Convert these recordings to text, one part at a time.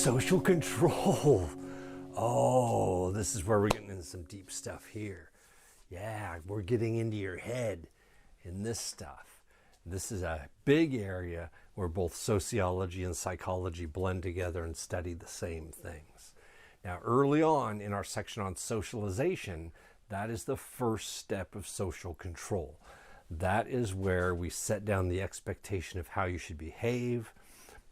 Social control. Oh, this is where we're getting into some deep stuff here. Yeah, we're getting into your head in this stuff. This is a big area where both sociology and psychology blend together and study the same things. Now, early on in our section on socialization, that is the first step of social control. That is where we set down the expectation of how you should behave,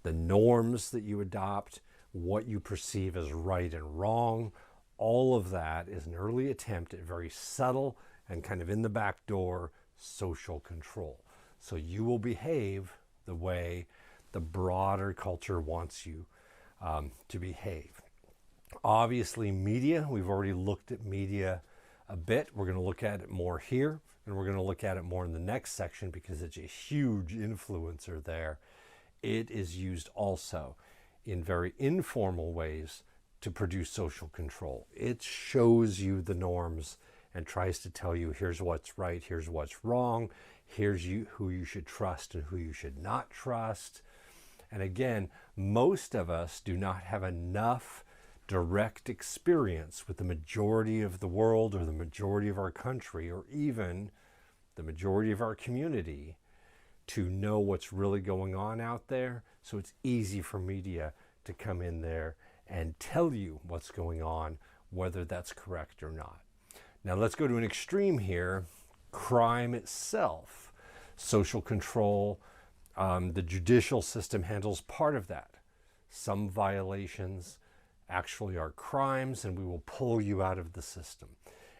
the norms that you adopt, what you perceive as right and wrong. All of that is an early attempt at very subtle and kind of in the back door social control. So you will behave the way the broader culture wants you to behave. Obviously, media, we've already looked at media a bit. We're going to look at it more here, and we're going to look at it more in the next section because it's a huge influencer there. It is used also in very informal ways to produce social control. It shows you the norms and tries to tell you here's what's right, here's what's wrong, here's who you should trust and who you should not trust. And again, most of us do not have enough direct experience with the majority of the world or the majority of our country or even the majority of our community to know what's really going on out there. So it's easy for media to come in there and tell you what's going on, whether that's correct or not. Now let's go to an extreme here. Crime itself, social control, the judicial system handles part of that. Some violations actually are crimes and we will pull you out of the system.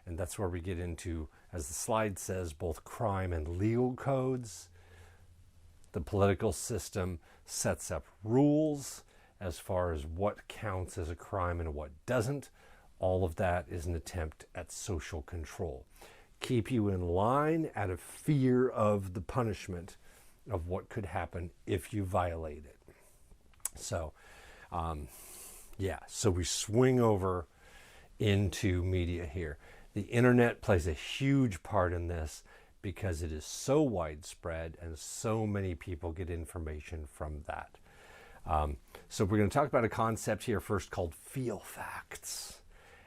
And that's where we get into, as the slide says, both crime and legal codes. The political system sets up rules as far as what counts as a crime and what doesn't. All of that is an attempt at social control. Keep you in line out of fear of the punishment of what could happen if you violate it. So, so we swing over into media here. The internet plays a huge part in this because it is so widespread and so many people get information from that. So we're going to talk about a concept here first called feel facts.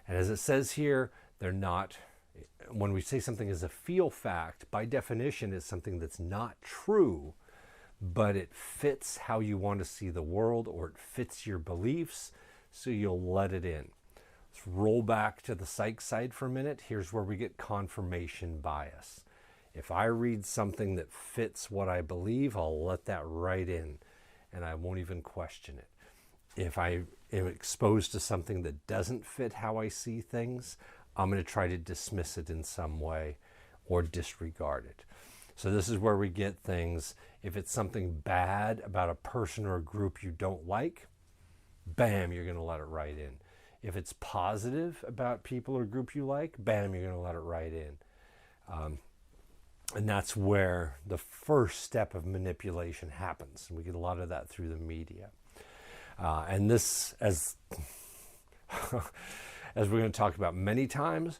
And as it says here, they're not, when we say something is a feel fact, by definition it's something that's not true, but it fits how you want to see the world or it fits your beliefs, so you'll let it in. Let's roll back to the psych side for a minute. Here's where we get confirmation bias. If I read something that fits what I believe, I'll let that right in and I won't even question it. If I am exposed to something that doesn't fit how I see things, I'm going to try to dismiss it in some way or disregard it. So this is where we get things. If it's something bad about a person or a group you don't like, bam, you're going to let it right in. If it's positive about people or group you like, bam, you're going to let it right in. And that's where the first step of manipulation happens. And we get a lot of that through the media. And this, as we're going to talk about many times,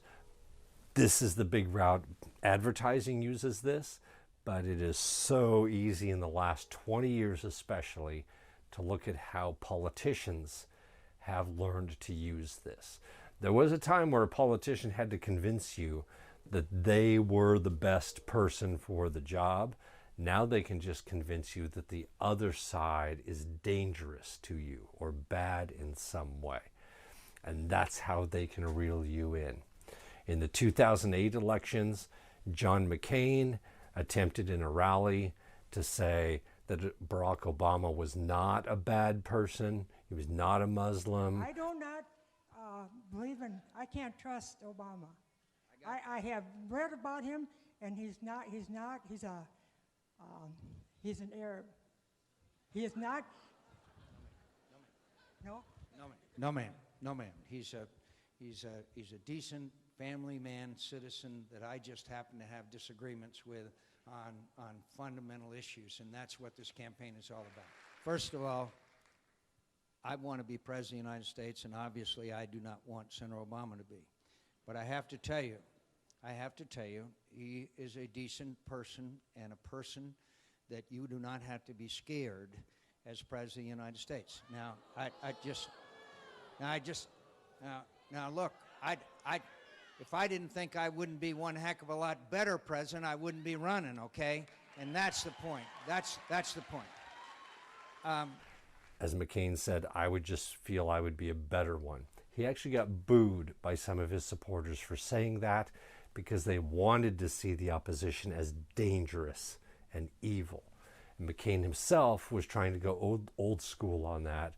this is the big route. Advertising uses this, but it is so easy in the last 20 years especially to look at how politicians have learned to use this. There was a time where a politician had to convince you that they were the best person for the job. Now they can just convince you that the other side is dangerous to you or bad in some way. And that's how they can reel you in. In the 2008 elections, John McCain attempted in a rally to say that Barack Obama was not a bad person. He was not a Muslim. I do not believe in, I can't trust Obama. I have read about him, and he's an Arab. He is not. No? No, ma'am. He's a decent family man, citizen that I just happen to have disagreements with on fundamental issues, and that's what this campaign is all about. First of all, I want to be president of the United States, and obviously I do not want Senator Obama to be. But I have to tell you, he is a decent person and a person that you do not have to be scared as President of the United States. Now, now look, if I didn't think I wouldn't be one heck of a lot better president, I wouldn't be running, okay? And that's the point. That's the point. As McCain said, I would just feel I would be a better one. He actually got booed by some of his supporters for saying that because they wanted to see the opposition as dangerous and evil. And McCain himself was trying to go old school on that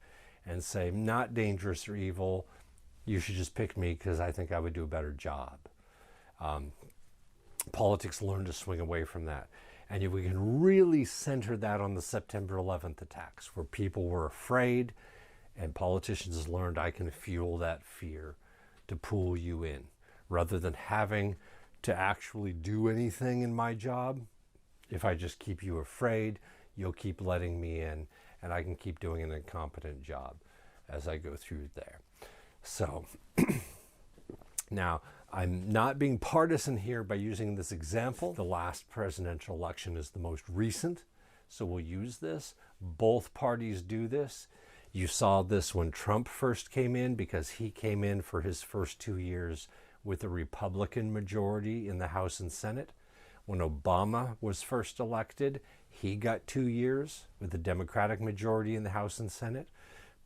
and say, not dangerous or evil, you should just pick me because I think I would do a better job. Politics learned to swing away from that. And we can really center that on the September 11th attacks, where people were afraid, and politicians learned I can fuel that fear to pull you in. Rather than having to actually do anything in my job, if I just keep you afraid, you'll keep letting me in, and I can keep doing an incompetent job as I go through there. So, now, I'm not being partisan here by using this example. The last presidential election is the most recent, so we'll use this. Both parties do this. You saw this when Trump first came in, because he came in for his first 2 years with a Republican majority in the House and Senate. When Obama was first elected, he got 2 years with a Democratic majority in the House and Senate.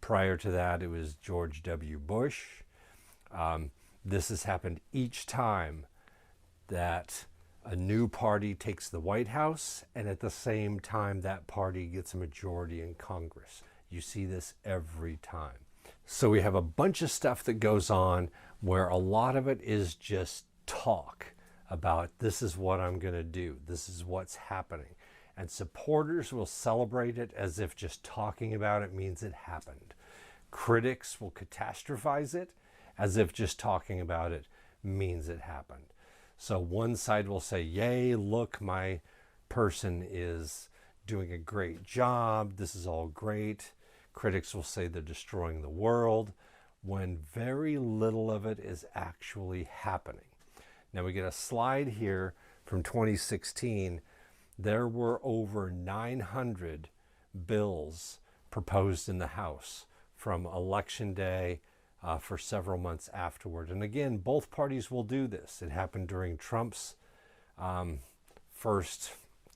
Prior to that, it was George W. Bush. This has happened each time that a new party takes the White House, and at the same time that party gets a majority in Congress. You see this every time. So we have a bunch of stuff that goes on where a lot of it is just talk about this is what I'm going to do, this is what's happening. And supporters will celebrate it as if just talking about it means it happened. Critics will catastrophize it as if just talking about it means it happened. So one side will say, yay, look, my person is doing a great job, this is all great. Critics will say they're destroying the world, when very little of it is actually happening. Now we get a slide here from 2016. There were over 900 bills proposed in the House from Election Day for several months afterward. And again, both parties will do this. It happened during Trump's first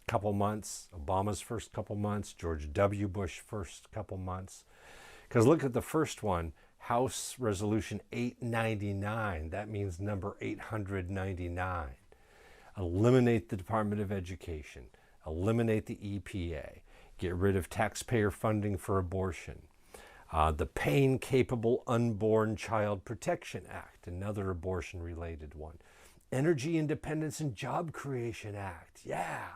couple months, Obama's first couple months, George W. Bush first couple months. Because look at the first one, House Resolution 899. That means number 899. Eliminate the Department of Education. Eliminate the EPA. Get rid of taxpayer funding for abortion. The Pain-Capable Unborn Child Protection Act, another abortion-related one. Energy Independence and Job Creation Act. Yeah.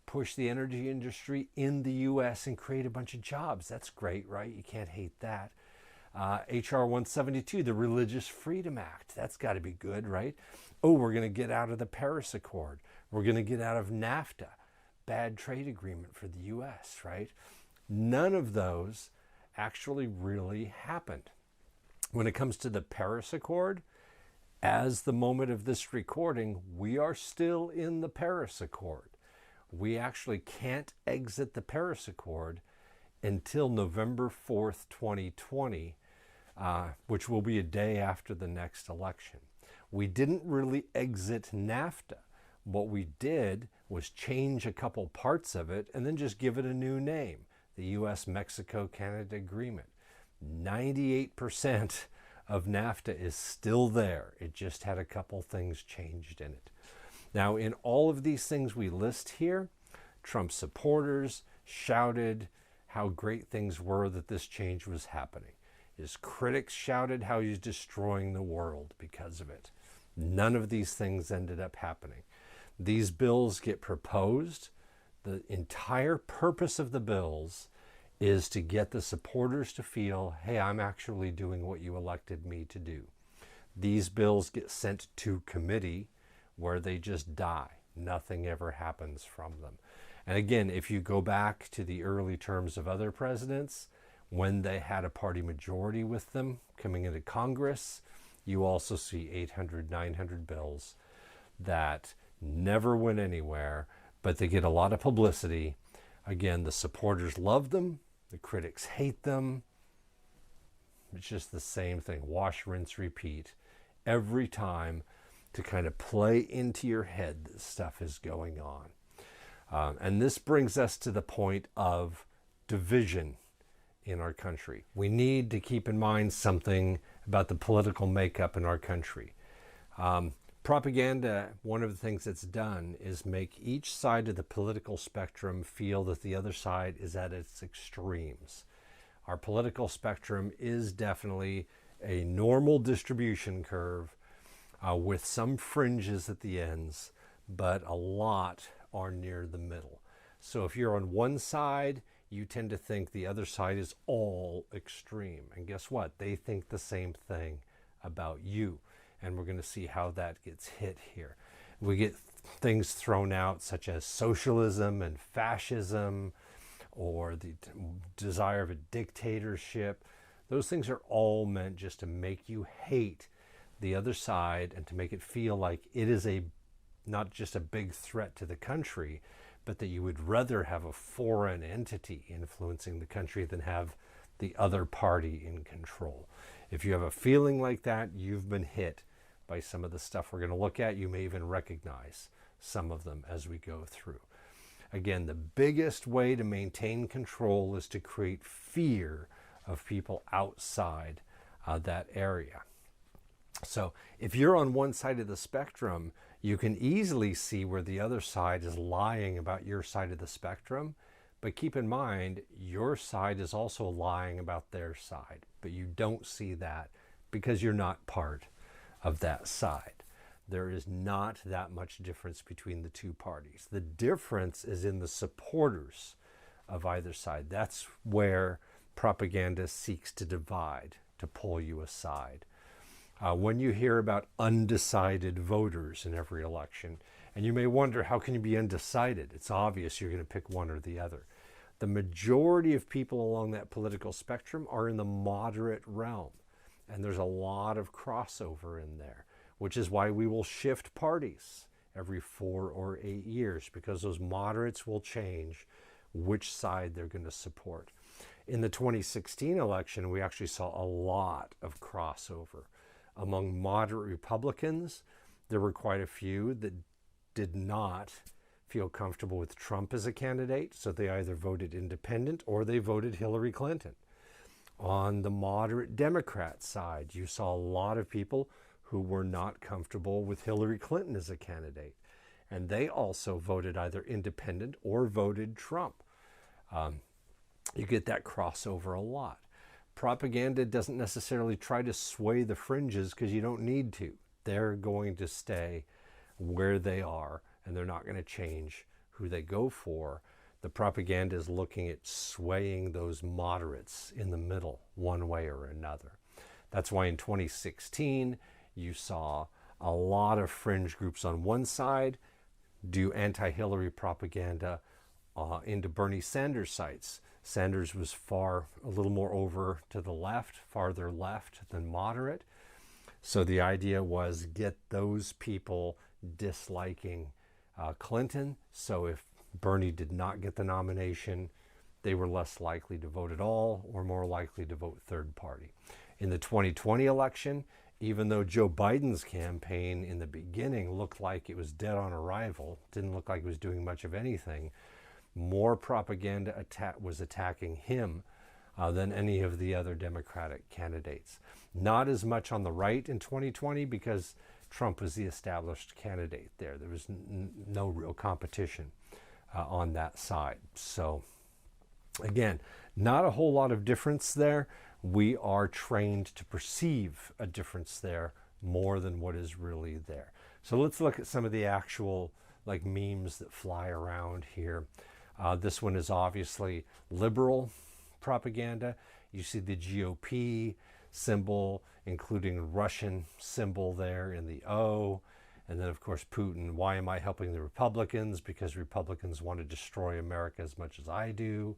Push the energy industry in the U.S. and create a bunch of jobs. That's great, right? You can't hate that. H.R. 172, the Religious Freedom Act. That's got to be good, right? Oh, we're going to get out of the Paris Accord. We're going to get out of NAFTA. Bad trade agreement for the U.S., right? None of those actually really happened. When it comes to the Paris Accord, as the moment of this recording, we are still in the Paris Accord. We actually can't exit the Paris Accord until November 4th, 2020, which will be a day after the next election. We didn't really exit NAFTA. What we did was change a couple parts of it and then just give it a new name, the U.S.-Mexico-Canada Agreement. 98% of NAFTA is still there. It just had a couple things changed in it. Now, in all of these things we list here, Trump supporters shouted how great things were that this change was happening. His critics shouted how he's destroying the world because of it. None of these things ended up happening. These bills get proposed. The entire purpose of the bills is to get the supporters to feel, hey, I'm actually doing what you elected me to do. These bills get sent to committee where they just die. Nothing ever happens from them. And again, if you go back to the early terms of other presidents, when they had a party majority with them coming into Congress, you also see 800, 900 bills that never went anywhere, but they get a lot of publicity. Again, the supporters love them, The critics hate them. It's just the same thing. Wash, rinse, repeat. Every time to kind of play into your head that stuff is going on. And this brings us to the point of division in our country. We need to keep in mind something about the political makeup in our country. Propaganda, one of the things it's done is make each side of the political spectrum feel that the other side is at its extremes. Our political spectrum is definitely a normal distribution curve with some fringes at the ends, but a lot are near the middle. So if you're on one side, you tend to think the other side is all extreme. And guess what? They think the same thing about you. And we're going to see how that gets hit here. We get things thrown out such as socialism and fascism, or the desire of a dictatorship. Those things are all meant just to make you hate the other side and to make it feel like it is not just a big threat to the country, but that you would rather have a foreign entity influencing the country than have the other party in control. If you have a feeling like that, you've been hit by some of the stuff we're going to look at. You may even recognize some of them as we go through. Again, the biggest way to maintain control is to create fear of people outside that area. So if you're on one side of the spectrum, you can easily see where the other side is lying about your side of the spectrum. But keep in mind, your side is also lying about their side. But you don't see that because you're not part of that side. There is not that much difference between the two parties. The difference is in the supporters of either side. That's where propaganda seeks to divide, to pull you aside. When you hear about undecided voters in every election, and you may wonder, how can you be undecided? It's obvious you're going to pick one or the other. The majority of people along that political spectrum are in the moderate realm, and there's a lot of crossover in there, which is why we will shift parties every 4 or 8 years, because those moderates will change which side they're going to support. In the 2016 election, we actually saw a lot of crossover. Among moderate Republicans, there were quite a few that did not feel comfortable with Trump as a candidate, so they either voted independent or they voted Hillary Clinton. On the moderate Democrat side, you saw a lot of people who were not comfortable with Hillary Clinton as a candidate, and they also voted either independent or voted Trump. You get that crossover a lot. Propaganda doesn't necessarily try to sway the fringes because you don't need to. They're going to stay where they are, and they're not going to change who they go for. The propaganda is looking at swaying those moderates in the middle one way or another. That's why in 2016, you saw a lot of fringe groups on one side do anti-Hillary propaganda into Bernie Sanders sites. Sanders was a little more over to the left, farther left than moderate. So the idea was get those people disliking Clinton. So if Bernie did not get the nomination, they were less likely to vote at all or more likely to vote third party. In the 2020 election, even though Joe Biden's campaign in the beginning looked like it was dead on arrival, didn't look like it was doing much of anything, more propaganda was attacking him than any of the other Democratic candidates. Not as much on the right in 2020 because Trump was the established candidate there. There was no real competition on that side. So again, not a whole lot of difference there. We are trained to perceive a difference there more than what is really there. So let's look at some of the actual memes that fly around here. This one is obviously liberal propaganda. You see the GOP symbol, including Russian symbol there in the O. And then, of course, Putin. Why am I helping the Republicans? Because Republicans want to destroy America as much as I do.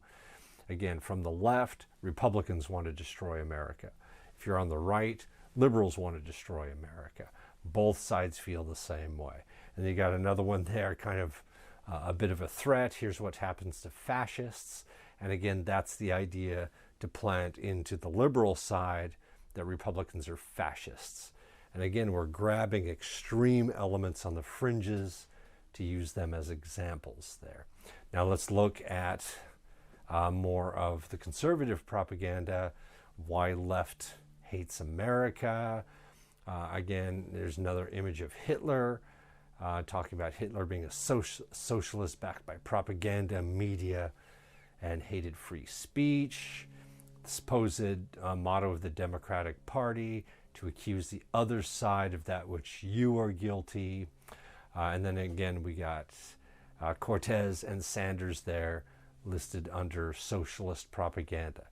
Again, from the left, Republicans want to destroy America. If you're on the right, liberals want to destroy America. Both sides feel the same way. And you got another one there, kind of a bit of a threat. Here's what happens to fascists. And again, that's the idea to plant into the liberal side that Republicans are fascists. And again, we're grabbing extreme elements on the fringes to use them as examples there. Now let's look at more of the conservative propaganda, why left hates America. Again, there's another image of Hitler, talking about Hitler being a socialist backed by propaganda, media, and hated free speech. The supposed motto of the Democratic Party, to accuse the other side of that which you are guilty. And then again, we got Cortez and Sanders there listed under socialist propaganda.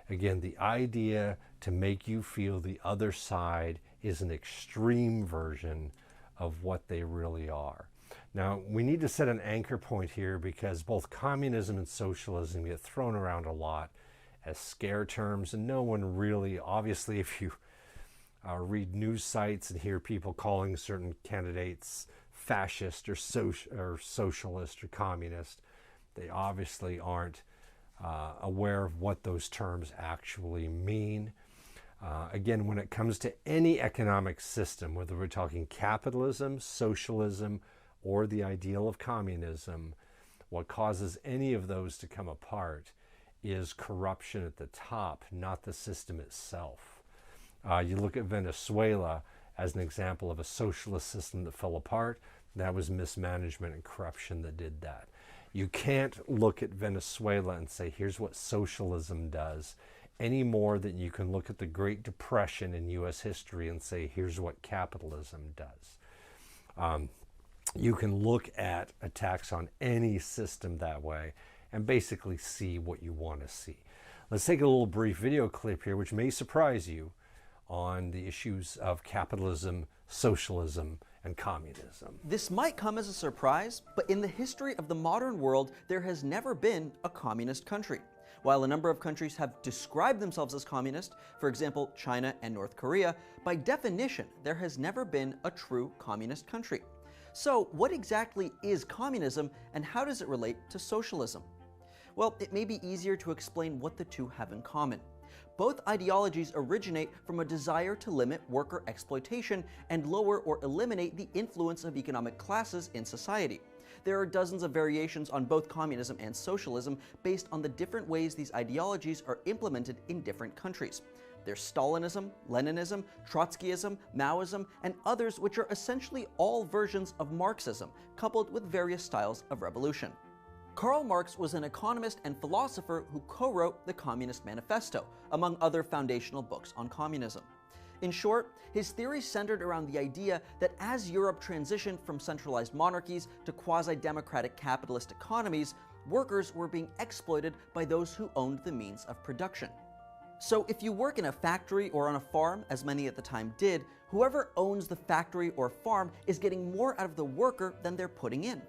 Again, the idea to make you feel the other side is an extreme version of what they really are. Now, we need to set an anchor point here because both communism and socialism get thrown around a lot as scare terms, and no one really, obviously, if you read news sites and hear people calling certain candidates fascist or socialist or communist, they obviously aren't aware of what those terms actually mean. Again, when it comes to any economic system, whether we're talking capitalism, socialism, or the ideal of communism, what causes any of those to come apart is corruption at the top, not the system itself. You look at Venezuela as an example of a socialist system that fell apart. That was mismanagement and corruption that did that. You can't look at Venezuela and say, here's what socialism does, any more than you can look at the Great Depression in U.S. history and say, here's what capitalism does. You can look at attacks on any system that way and basically see what you want to see. Let's take a little brief video clip here, which may surprise you, on the issues of capitalism, socialism, and communism. This might come as a surprise, but in the history of the modern world, there has never been a communist country. While a number of countries have described themselves as communist, for example, China and North Korea, by definition, there has never been a true communist country. So, what exactly is communism, and how does it relate to socialism? Well, it may be easier to explain what the two have in common. Both ideologies originate from a desire to limit worker exploitation and lower or eliminate the influence of economic classes in society. There are dozens of variations on both communism and socialism based on the different ways these ideologies are implemented in different countries. There's Stalinism, Leninism, Trotskyism, Maoism, and others which are essentially all versions of Marxism, coupled with various styles of revolution. Karl Marx was an economist and philosopher who co-wrote the Communist Manifesto, among other foundational books on communism. In short, his theories centered around the idea that as Europe transitioned from centralized monarchies to quasi-democratic capitalist economies, workers were being exploited by those who owned the means of production. So if you work in a factory or on a farm, as many at the time did, whoever owns the factory or farm is getting more out of the worker than they're putting in.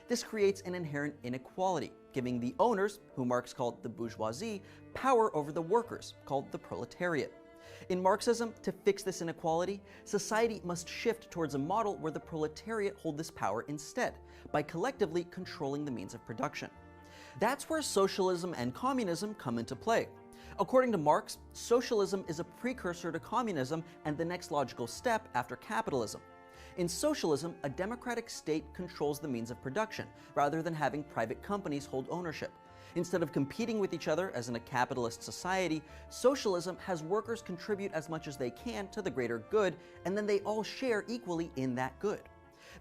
This creates an inherent inequality, giving the owners, who Marx called the bourgeoisie, power over the workers, called the proletariat. In Marxism, to fix this inequality, society must shift towards a model where the proletariat hold this power instead, by collectively controlling the means of production. That's where socialism and communism come into play. According to Marx, socialism is a precursor to communism and the next logical step after capitalism. In socialism, a democratic state controls the means of production, rather than having private companies hold ownership. Instead of competing with each other as in a capitalist society, socialism has workers contribute as much as they can to the greater good, and then they all share equally in that good.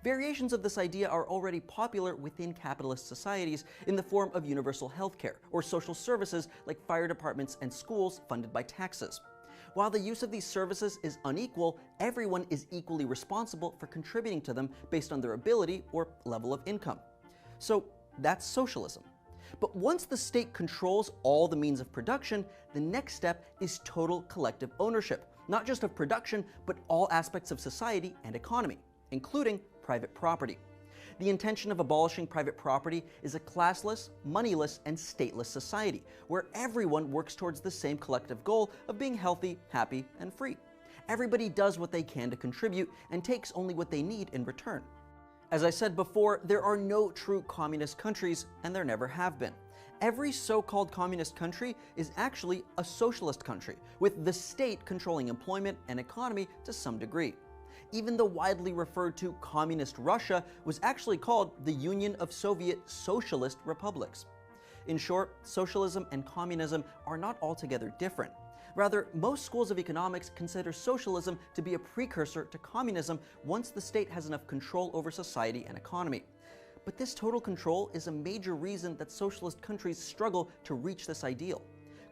Variations of this idea are already popular within capitalist societies in the form of universal healthcare or social services like fire departments and schools funded by taxes. While the use of these services is unequal, everyone is equally responsible for contributing to them based on their ability or level of income. So that's socialism. But once the state controls all the means of production, the next step is total collective ownership, not just of production, but all aspects of society and economy, including private property. The intention of abolishing private property is a classless, moneyless, and stateless society, where everyone works towards the same collective goal of being healthy, happy, and free. Everybody does what they can to contribute and takes only what they need in return. As I said before, there are no true communist countries, and there never have been. Every so-called communist country is actually a socialist country, with the state controlling employment and economy to some degree. Even the widely referred to Communist Russia was actually called the Union of Soviet Socialist Republics. In short, socialism and communism are not altogether different. Rather, most schools of economics consider socialism to be a precursor to communism once the state has enough control over society and economy. But this total control is a major reason that socialist countries struggle to reach this ideal.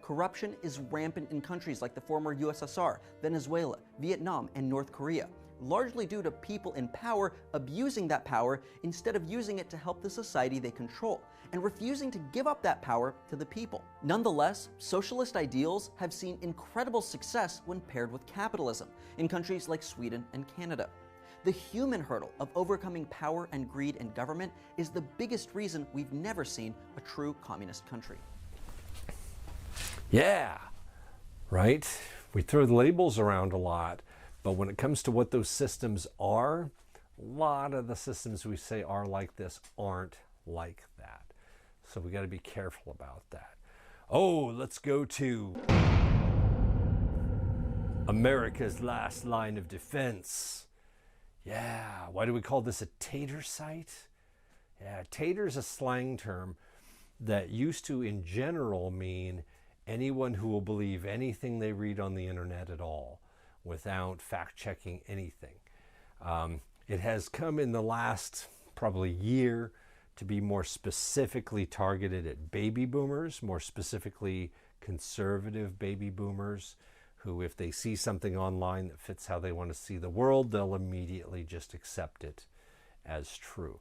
Corruption is rampant in countries like the former USSR, Venezuela, Vietnam, and North Korea, largely due to people in power abusing that power instead of using it to help the society they control, and refusing to give up that power to the people. Nonetheless, socialist ideals have seen incredible success when paired with capitalism in countries like Sweden and Canada. The human hurdle of overcoming power and greed in government is the biggest reason we've never seen a true communist country. Yeah, right? We throw the labels around a lot, but when it comes to what those systems are, a lot of the systems we say are like this aren't like that. So we got to be careful about that. Oh, let's go to America's last line of defense. Yeah, why do we call this a tater site? Yeah, tater is a slang term that used to, in general, mean anyone who will believe anything they read on the internet at all without fact-checking anything. It has come in the last probably year to be more specifically targeted at baby boomers, more specifically conservative baby boomers, who, if they see something online that fits how they want to see the world, they'll immediately just accept it as true.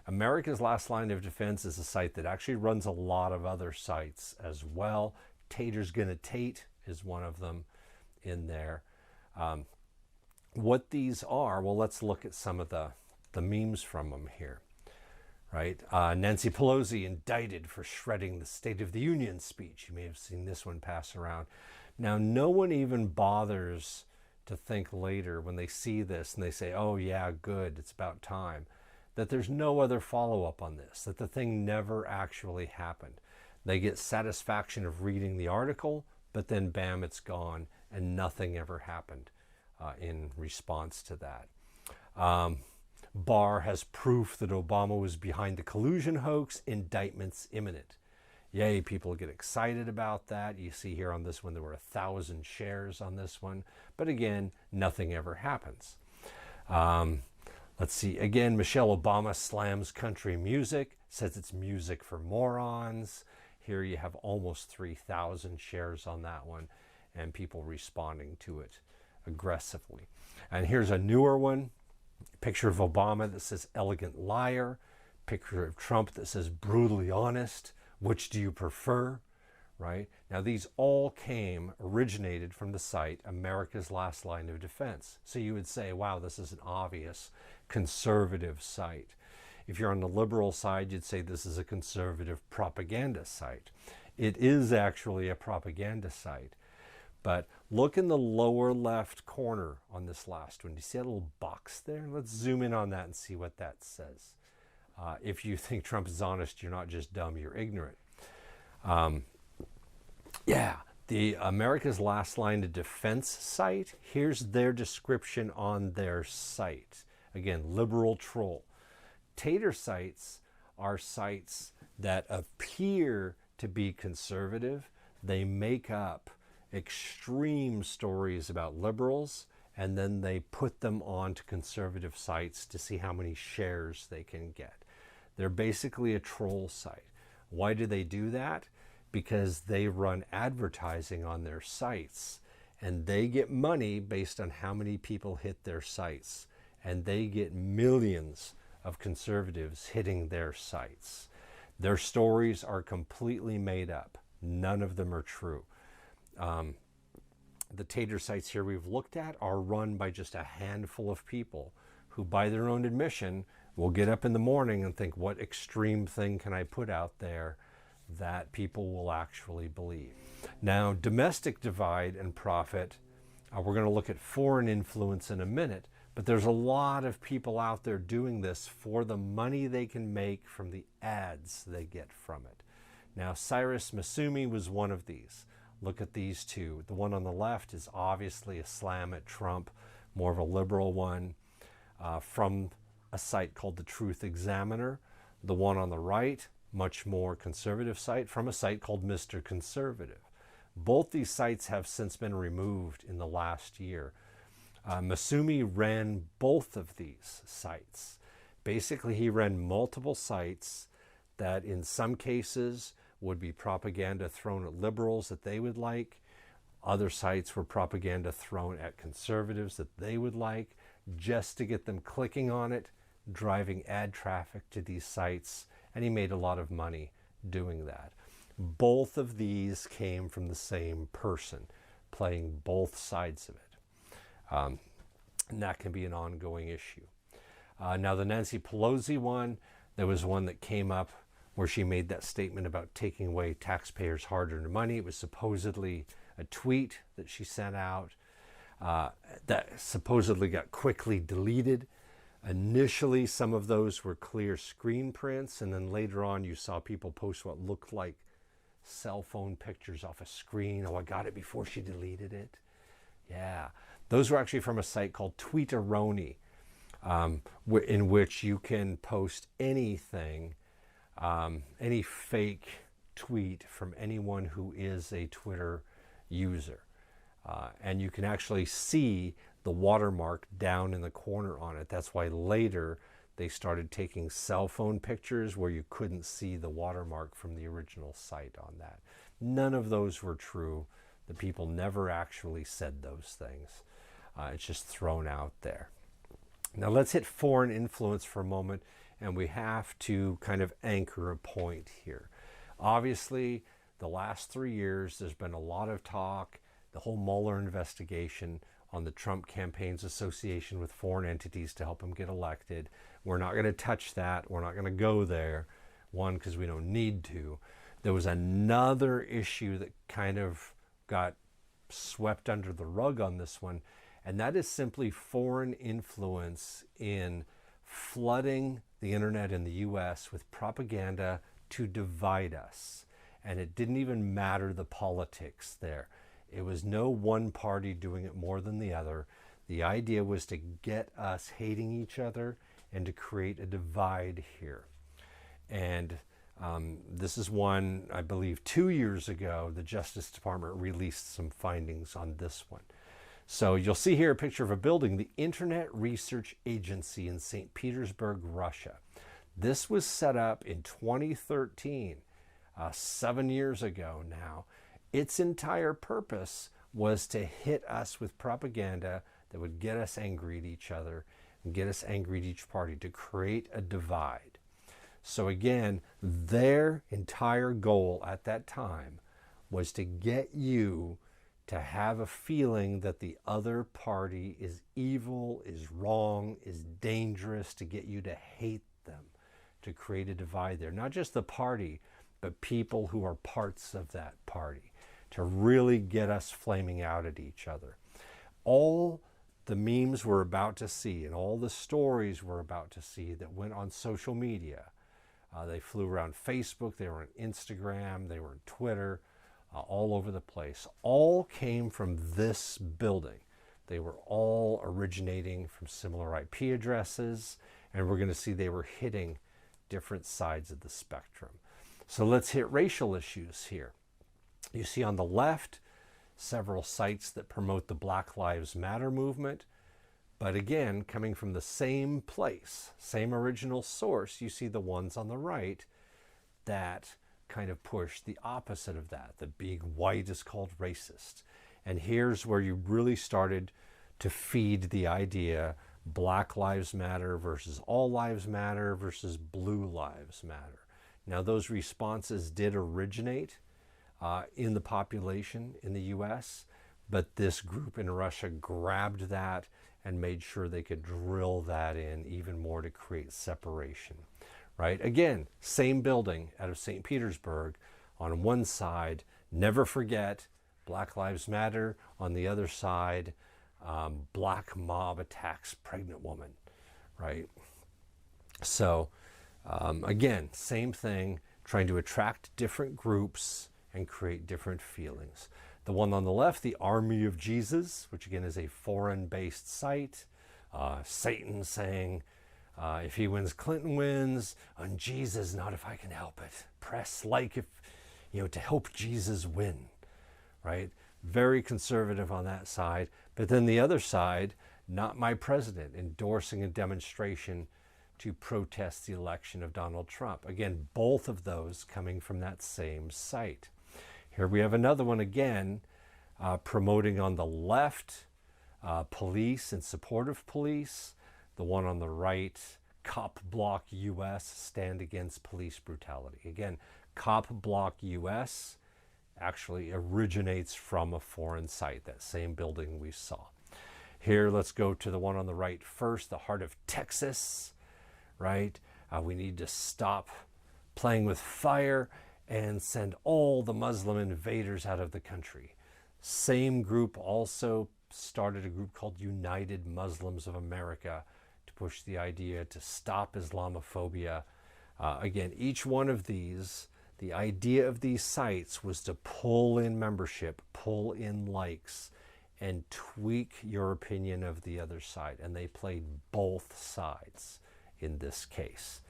America's Last Line of Defense is a site that actually runs a lot of other sites as well. Tater's Gonna Tate is one of them in there. What these are, well, let's look at some of the memes from them here. Right? Nancy Pelosi indicted for shredding the State of the Union speech. You may have seen this one pass around. Now, no one even bothers to think later when they see this and they say, oh yeah, good, it's about time, that there's no other follow-up on this, that the thing never actually happened. They get satisfaction of reading the article, but then bam, it's gone, and nothing ever happened in response to that. Barr has proof that Obama was behind the collusion hoax, indictments imminent. Yay, people get excited about that. You see here on this one, there were 1,000 shares on this one. But again, nothing ever happens. Let's see, again, Michelle Obama slams country music, says it's music for morons. Here you have almost 3,000 shares on that one, and people responding to it aggressively. And here's a newer one, picture of Obama that says elegant liar, picture of Trump that says brutally honest. Which do you prefer, right? Now, these all originated from the site America's Last Line of Defense. So you would say, wow, this is an obvious conservative site. If you're on the liberal side, you'd say this is a conservative propaganda site. It is actually a propaganda site. But look in the lower left corner on this last one. Do you see that little box there? Let's zoom in on that and see what that says. If you think Trump is honest, you're not just dumb, you're ignorant. Yeah, the America's Last Line of Defense site, here's their description on their site. Again, liberal troll. Tater sites are sites that appear to be conservative. They make up extreme stories about liberals, and then they put them onto conservative sites to see how many shares they can get. They're basically a troll site. Why do they do that? Because they run advertising on their sites, and they get money based on how many people hit their sites, and they get millions of conservatives hitting their sites. Their stories are completely made up. None of them are true. The tater sites here we've looked at are run by just a handful of people who, by their own admission, will get up in the morning and think, what extreme thing can I put out there that people will actually believe? Now, domestic divide and profit, we're going to look at foreign influence in a minute, but there's a lot of people out there doing this for the money they can make from the ads they get from it. Now, Cyrus Misumi was one of these. Look at these two. The one on the left is obviously a slam at Trump, more of a liberal one, from a site called the Truth Examiner. The one on the right, much more conservative site, from a site called Mr. Conservative. Both these sites have since been removed in the last year. Misumi ran both of these sites. Basically, he ran multiple sites that in some cases would be propaganda thrown at liberals that they would like. Other sites were propaganda thrown at conservatives that they would like, just to get them clicking on it, driving ad traffic to these sites, and he made a lot of money doing that. Both of these came from the same person, playing both sides of it. And that can be an ongoing issue. Now the Nancy Pelosi one, there was one that came up where she made that statement about taking away taxpayers' hard-earned money. It was supposedly a tweet that she sent out that supposedly got quickly deleted. Initially, some of those were clear screen prints, and then later on you saw people post what looked like cell phone pictures off a screen. Oh, I got it before she deleted it. Yeah, those were actually from a site called Tweeteroni, in which you can post anything, any fake tweet from anyone who is a Twitter user. And you can actually see the watermark down in the corner on it. That's why later they started taking cell phone pictures where you couldn't see the watermark from the original site on that. None of those were true. The people never actually said those things. It's just thrown out there. Now let's hit foreign influence for a moment, and we have to kind of anchor a point here. Obviously, the last 3 years, there's been a lot of talk, the whole Mueller investigation on the Trump campaign's association with foreign entities to help him get elected. We're not going to touch that. We're not going to go there. One, because we don't need to. There was another issue that kind of got swept under the rug on this one, and that is simply foreign influence in flooding the internet in the US with propaganda to divide us. And it didn't even matter the politics there. It was no one party doing it more than the other. The idea was to get us hating each other and to create a divide here. And this is one, I believe 2 years ago, the Justice Department released some findings on this one. So you'll see here a picture of a building, the Internet Research Agency in St. Petersburg, Russia. This was set up in 2013, 7 years ago now. Its entire purpose was to hit us with propaganda that would get us angry at each other and get us angry at each party, to create a divide. So again, their entire goal at that time was to get you to have a feeling that the other party is evil, is wrong, is dangerous, to get you to hate them, to create a divide there. Not just the party, but people who are parts of that party, to really get us flaming out at each other. All the memes we're about to see and all the stories we're about to see that went on social media, they flew around Facebook, they were on Instagram, they were on Twitter, all over the place, all came from this building. They were all originating from similar IP addresses, and we're going to see they were hitting different sides of the spectrum. So let's hit racial issues here. You see on the left several sites that promote the Black Lives Matter movement, but again, coming from the same place, same original source. You see the ones on the right that kind of push the opposite of that. The being white is called racist. And here's where you really started to feed the idea Black Lives Matter versus All Lives Matter versus Blue Lives Matter. Now those responses did originate in the population in the US, but this group in Russia grabbed that and made sure they could drill that in even more to create separation. Right? Again, same building out of St. Petersburg. On one side, never forget, Black Lives Matter. On the other side, black mob attacks pregnant woman. Right? So, again, same thing, trying to attract different groups and create different feelings. The one on the left, the Army of Jesus, which again is a foreign-based site. Satan saying, if he wins, Clinton wins. On Jesus, not if I can help it. Press like if, to help Jesus win, right? Very conservative on that side. But then the other side, not my president, endorsing a demonstration to protest the election of Donald Trump. Again, both of those coming from that same site. Here we have another one again, promoting on the left, police and support of police. The one on the right, Cop Block US, stand against police brutality. Again, Cop Block US actually originates from a foreign site, that same building we saw. Here, let's go to the one on the right first, the Heart of Texas, right? We need to stop playing with fire and send all the Muslim invaders out of the country. Same group also started a group called United Muslims of America to push the idea to stop Islamophobia. Again, each one of these, the idea of these sites was to pull in membership, pull in likes, and tweak your opinion of the other side. And they played both sides in this case.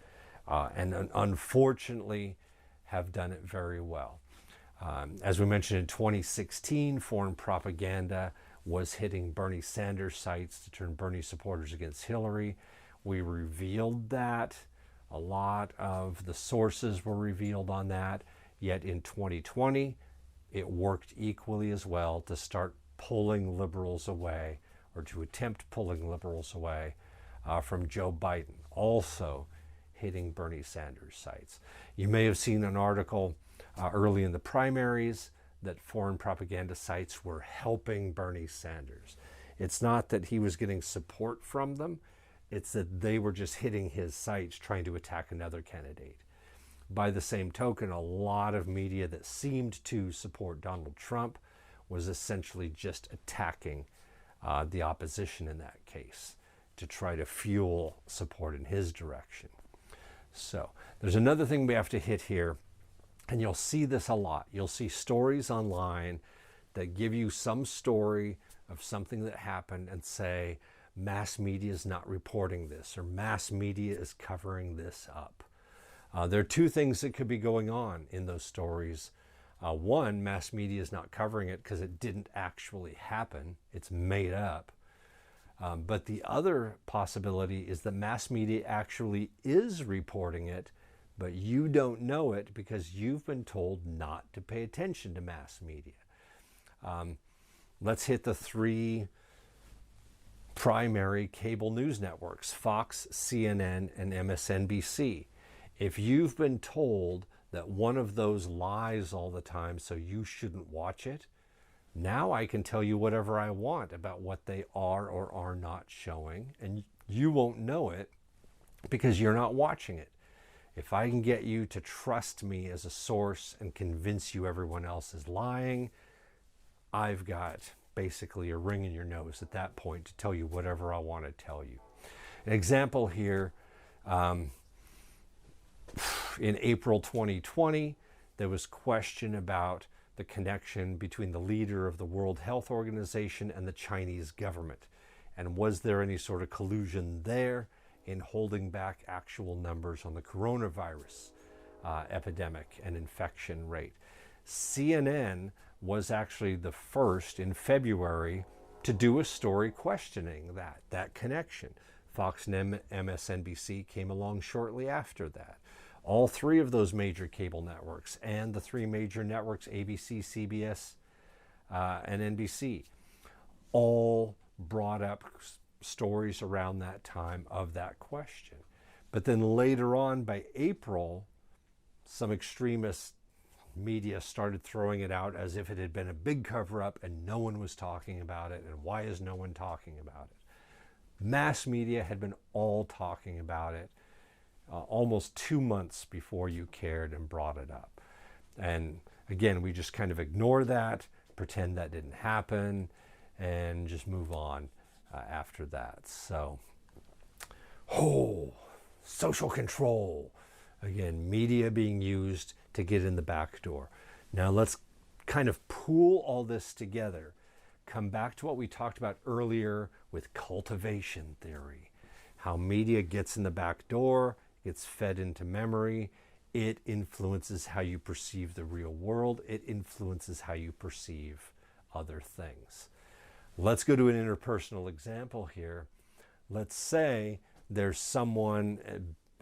And unfortunately, have done it very well. As we mentioned in 2016, foreign propaganda was hitting Bernie Sanders sites to turn Bernie supporters against Hillary. We revealed that. A lot of the sources were revealed on that. Yet in 2020, it worked equally as well to start pulling liberals away, or to attempt pulling liberals away from Joe Biden, also hitting Bernie Sanders sites. You may have seen an article early in the primaries that foreign propaganda sites were helping Bernie Sanders. It's not that he was getting support from them, it's that they were just hitting his sites trying to attack another candidate. By the same token, a lot of media that seemed to support Donald Trump was essentially just attacking the opposition in that case to try to fuel support in his direction. So there's another thing we have to hit here, and you'll see this a lot. You'll see stories online that give you some story of something that happened and say, mass media is not reporting this, or mass media is covering this up. There are two things that could be going on in those stories. One, mass media is not covering it because it didn't actually happen. It's made up. But the other possibility is that mass media actually is reporting it, but you don't know it because you've been told not to pay attention to mass media. Let's hit the three primary cable news networks, Fox, CNN, and MSNBC. If you've been told that one of those lies all the time, so you shouldn't watch it, now I can tell you whatever I want about what they are or are not showing, and you won't know it because you're not watching it. If I can get you to trust me as a source and convince you everyone else is lying, I've got basically a ring in your nose at that point to tell you whatever I want to tell you. An example here, in April 2020, there was question about the connection between the leader of the World Health Organization and the Chinese government. And was there any sort of collusion there in holding back actual numbers on the coronavirus epidemic and infection rate? CNN was actually the first in February to do a story questioning that connection. Fox and MSNBC came along shortly after that. All three of those major cable networks and the three major networks, ABC, CBS, and NBC, all brought up stories around that time of that question. But then later on, by April, some extremist media started throwing it out as if it had been a big cover-up and no one was talking about it, and why is no one talking about it? Mass media had been all talking about it almost 2 months before you cared and brought it up. And again, we just kind of ignore that, pretend that didn't happen, and just move on after that. So, social control. Again, media being used to get in the back door. Now let's kind of pool all this together. Come back to what we talked about earlier with cultivation theory. How media gets in the back door, gets fed into memory. It influences how you perceive the real world. It influences how you perceive other things. Let's go to an interpersonal example here. Let's say there's someone,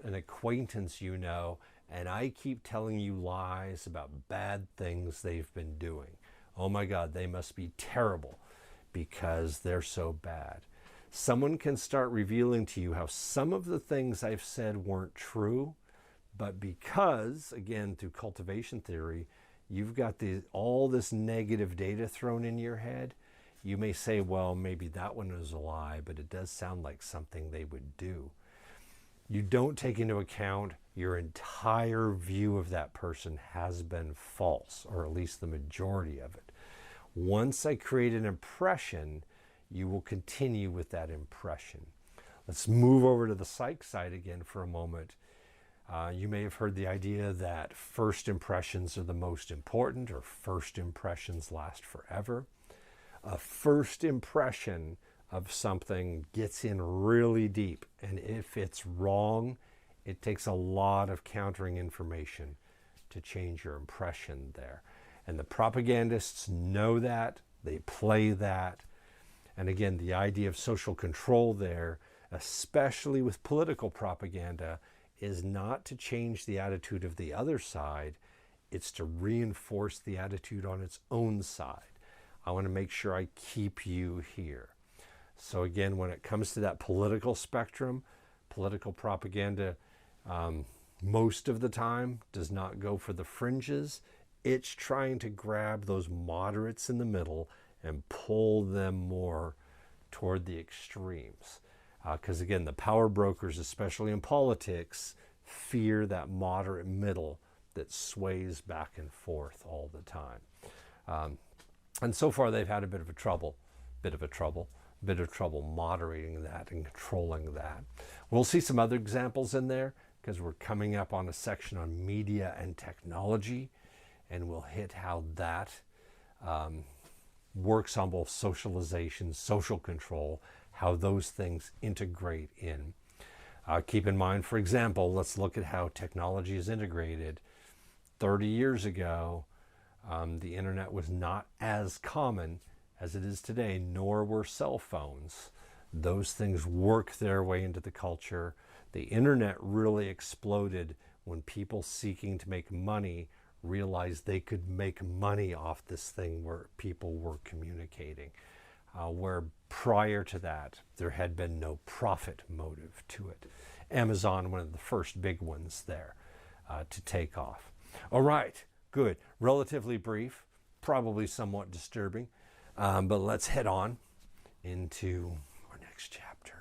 an acquaintance you know, and I keep telling you lies about bad things they've been doing. Oh my God, they must be terrible because they're so bad. Someone can start revealing to you how some of the things I've said weren't true, but because, again, through cultivation theory, you've got all this negative data thrown in your head, you may say, well, maybe that one was a lie, but it does sound like something they would do. You don't take into account your entire view of that person has been false, or at least the majority of it. Once I create an impression, you will continue with that impression. Let's move over to the psych side again for a moment. You may have heard the idea that first impressions are the most important, or first impressions last forever. A first impression of something gets in really deep, and if it's wrong, it takes a lot of countering information to change your impression there. And the propagandists know that, they play that. And again, the idea of social control there, especially with political propaganda, is not to change the attitude of the other side, it's to reinforce the attitude on its own side. I want to make sure I keep you here. So again, when it comes to that political spectrum, political propaganda most of the time does not go for the fringes. It's trying to grab those moderates in the middle and pull them more toward the extremes. Because again, the power brokers, especially in politics, fear that moderate middle that sways back and forth all the time. And so far they've had a bit of trouble moderating that and controlling that. We'll see some other examples in there because we're coming up on a section on media and technology, and we'll hit how that works on both socialization, social control, how those things integrate in. Keep in mind, for example, let's look at how technology is integrated. 30 years ago, the internet was not as common as it is today, nor were cell phones. Those things work their way into the culture. The internet really exploded when people seeking to make money realized they could make money off this thing where people were communicating. Where prior to that, there had been no profit motive to it. Amazon, one of the first big ones there to take off. All right, good. Relatively brief, probably somewhat disturbing, but let's head on into our next chapter.